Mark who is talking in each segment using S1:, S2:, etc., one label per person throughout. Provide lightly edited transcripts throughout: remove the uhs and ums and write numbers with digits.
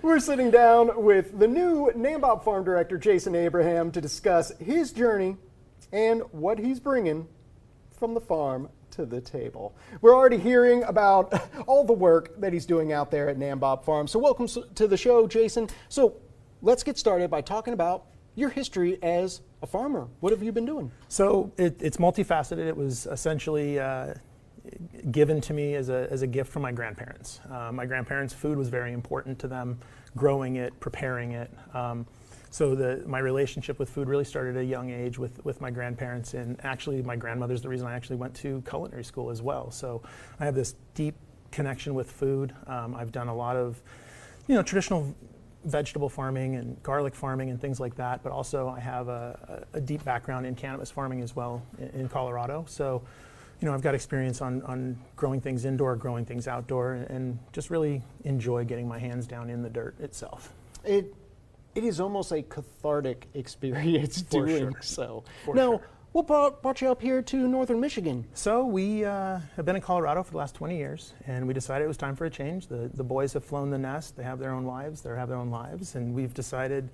S1: We're sitting down with the new NanBop Farm Director, Jason Abraham, to discuss his journey and what he's bringing from the farm to the table. We're already hearing about all the work that he's doing out there at NanBop Farm. So welcome to the show, Jason. So let's get started by talking about your history as a farmer. What have you been doing?
S2: So it's multifaceted. It was essentially given to me as a gift from my grandparents. My grandparents' food was very important to them, growing it, preparing it. So my relationship with food really started at a young age with my grandparents, and actually my grandmother's the reason I actually went to culinary school as well. So I have this deep connection with food. I've done a lot of, traditional vegetable farming and garlic farming and things like that, but also I have a deep background in cannabis farming as well in Colorado. So, I've got experience on growing things indoor, growing things outdoor, and just really enjoy getting my hands down in the dirt itself.
S1: It is almost a cathartic experience doing so.
S2: For
S1: now,
S2: sure.
S1: what brought you up here to northern Michigan?
S2: So we have been in Colorado for the last 20 years, and we decided it was time for a change. The boys have flown the nest. They have their own lives. They have their own lives, and we've decided,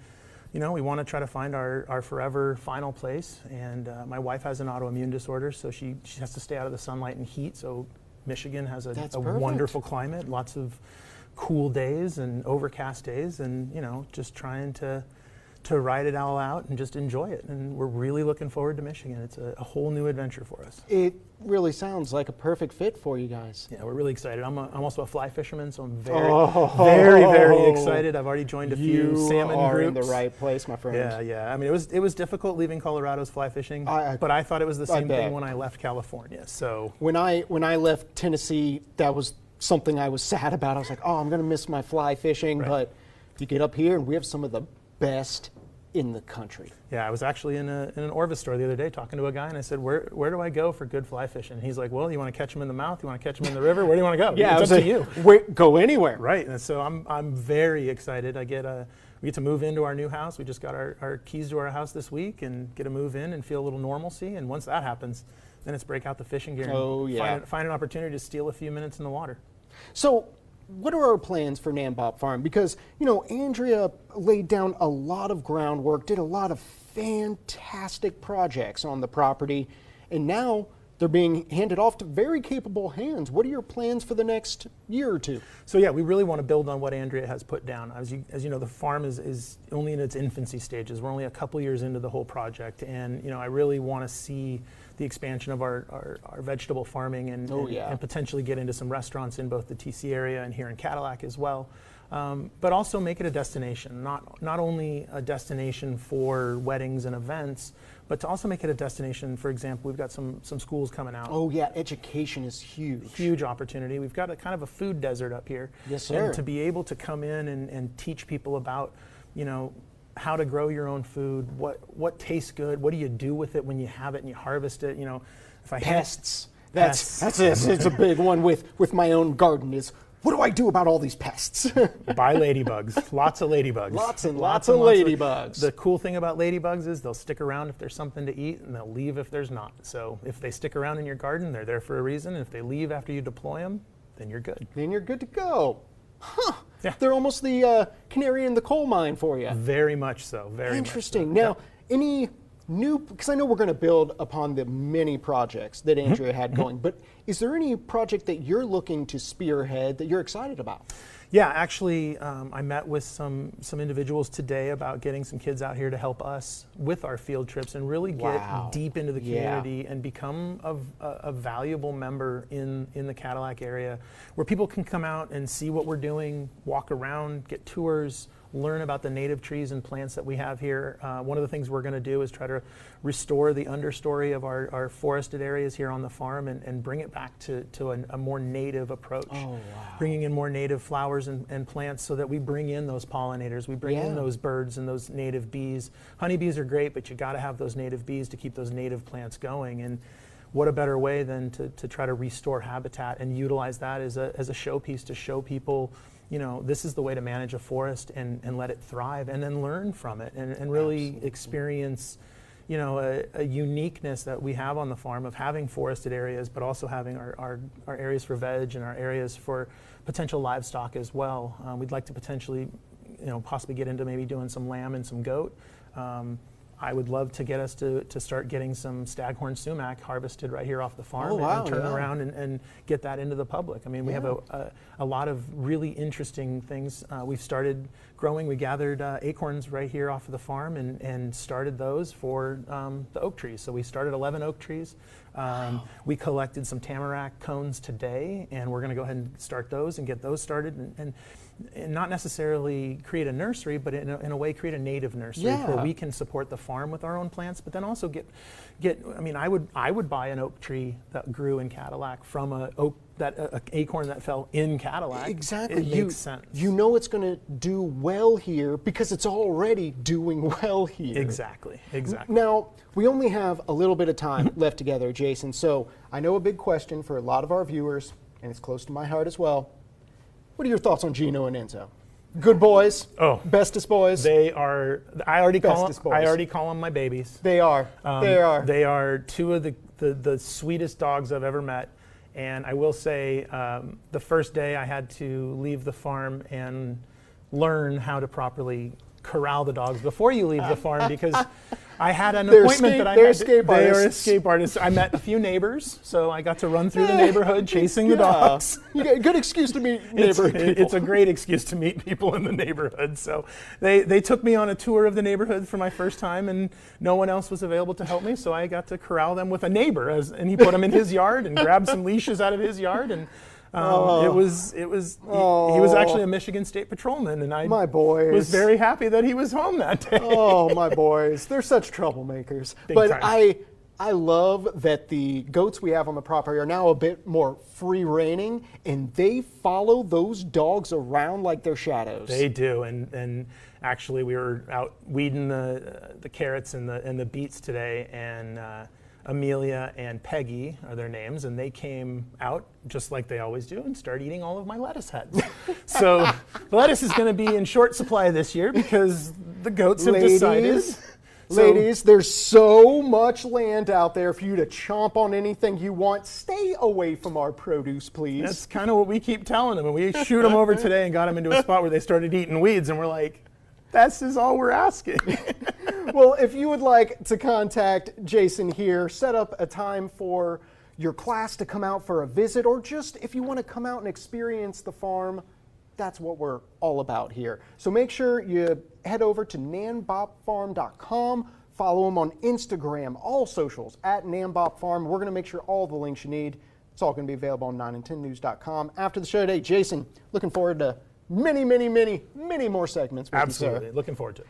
S2: we want to try to find our forever final place. And my wife has an autoimmune disorder, so she has to stay out of the sunlight and heat. So Michigan has a wonderful climate, lots of cool days and overcast days, and just trying to ride it all out and just enjoy it. And we're really looking forward to Michigan. It's a whole new adventure for us.
S1: It really sounds like a perfect fit for you guys.
S2: Yeah, we're really excited. I'm also a fly fisherman, so I'm very excited. I've already joined a few salmon
S1: groups. You are in
S2: groups.
S1: the right place, my friend.
S2: Yeah. I mean, it was difficult leaving Colorado's fly fishing, but I thought it was the same thing when I left California. So
S1: when I left Tennessee, that was something I was sad about. I was like, I'm going to miss my fly fishing,
S2: right.
S1: But you get up here and we have some of the best in the country.
S2: Yeah, I was actually in an Orvis store the other day talking to a guy, and I said, where do I go for good fly fishing? And he's like, well, you want to catch them in the mouth? You want to catch them in the river? Where do you want to go?
S1: Yeah,
S2: it's up to you.
S1: Go anywhere.
S2: Right, and so I'm very excited. We get to move into our new house. We just got our keys to our house this week and get to move in and feel a little normalcy. And once that happens, then it's break out the fishing gear and find an opportunity to steal a few minutes in the water.
S1: So what are our plans for NanBop Farm? Because, Andrea laid down a lot of groundwork, did a lot of fantastic projects on the property, and now they're being handed off to very capable hands. What are your plans for the next year or two?
S2: So yeah, we really want to build on what Andrea has put down. As you know, the farm is only in its infancy stages. We're only a couple years into the whole project, and I really want to see the expansion of our vegetable farming and potentially get into some restaurants in both the TC area and here in Cadillac as well. But also make it a destination, not only a destination for weddings and events, but to also make it a destination. For example, we've got some schools coming out.
S1: Oh yeah, education is huge.
S2: Huge opportunity. We've got a kind of a food desert up here.
S1: Yes, sir.
S2: And to be able to come in and teach people about, how to grow your own food, what tastes good, what do you do with it when you have it and you harvest it,
S1: Pests. It's a big one with my own garden is, what do I do about all these pests?
S2: Buy ladybugs. Lots of ladybugs.
S1: Lots and lots of ladybugs.
S2: The cool thing about ladybugs is they'll stick around if there's something to eat, and they'll leave if there's not. So if they stick around in your garden, they're there for a reason. If they leave after you deploy them, then you're good.
S1: Then you're good to go. Huh.
S2: Yeah.
S1: They're almost the canary in the coal mine for you.
S2: Very much so. Very
S1: interesting.
S2: Much so.
S1: Now, any new, because I know we're going to build upon the many projects that Andrea had going, but is there any project that you're looking to spearhead that you're excited about?
S2: Yeah, actually, I met with some individuals today about getting some kids out here to help us with our field trips and really get deep into the community and become a valuable member in the Cadillac area, where people can come out and see what we're doing, walk around, get tours, learn about the native trees and plants that we have here. One of the things we're going to do is try to restore the understory of our forested areas here on the farm and bring it back to a more native approach. Oh, wow. Bringing in more native flowers and plants so that we bring in those pollinators, we bring in those birds and those native bees. Honeybees are great, but you got to have those native bees to keep those native plants going. And what a better way than to try to restore habitat and utilize that as a showpiece to show people, this is the way to manage a forest and let it thrive, and then learn from it and really experience, a uniqueness that we have on the farm of having forested areas, but also having our areas for veg and our areas for potential livestock as well. We'd like to potentially, possibly get into maybe doing some lamb and some goat. I would love to get us to start getting some staghorn sumac harvested right here off the farm and turn around and get that into the public. I mean, we have a lot of really interesting things. We've started growing. We gathered acorns right here off of the farm and started those for the oak trees. So we started 11 oak trees. We collected some tamarack cones today, and we're going to go ahead and start those and get those started and not necessarily create a nursery, but in a way create a native nursery where we can support the farm with our own plants, but then also get. I mean, I would buy an oak tree that grew in Cadillac from a acorn that fell in Cadillac.
S1: Exactly,
S2: it makes sense.
S1: You know it's going to do well here because it's already doing well here.
S2: Exactly.
S1: Now we only have a little bit of time left together, Jason. So I know a big question for a lot of our viewers, and it's close to my heart as well. What are your thoughts on Gino and Enzo? Good boys. Bestest boys.
S2: They are. I already call them my babies.
S1: They are.
S2: They are two of the sweetest dogs I've ever met. And I will say, the first day I had to leave the farm and learn how to properly corral the dogs before you leave the farm, because I had an appointment that I had. They are escape artists. I met a few neighbors, so I got to run through the neighborhood chasing the dogs.
S1: You get a good excuse to meet neighborhood people.
S2: It's a great excuse to meet people in the neighborhood. So they took me on a tour of the neighborhood for my first time, and no one else was available to help me, so I got to corral them with a neighbor, and he put them in his yard and grabbed some leashes out of his yard, and he was actually a Michigan State patrolman, and I was very happy that he was home that day.
S1: Oh, my boys. They're such troublemakers. But I love that the goats we have on the property are now a bit more free reigning, and they follow those dogs around like they're shadows.
S2: They do, and actually we were out weeding the carrots and the beets today, and Amelia and Peggy are their names, and they came out just like they always do and started eating all of my lettuce heads. So the lettuce is going to be in short supply this year because the goats have decided.
S1: Ladies, there's so much land out there for you to chomp on anything you want. Stay away from our produce, please.
S2: That's kind of what we keep telling them, and we shoot them over today and got them into a spot where they started eating weeds, and we're like, this is all we're asking.
S1: Well, if you would like to contact Jason here, set up a time for your class to come out for a visit, or just if you want to come out and experience the farm, that's what we're all about here. So make sure you head over to nanbopfarm.com, follow him on Instagram, all socials, at NanBop Farm. We're going to make sure all the links you need. It's all going to be available on 9and10news.com. After the show today, Jason, looking forward to many more segments with
S2: Absolutely. Looking forward to it.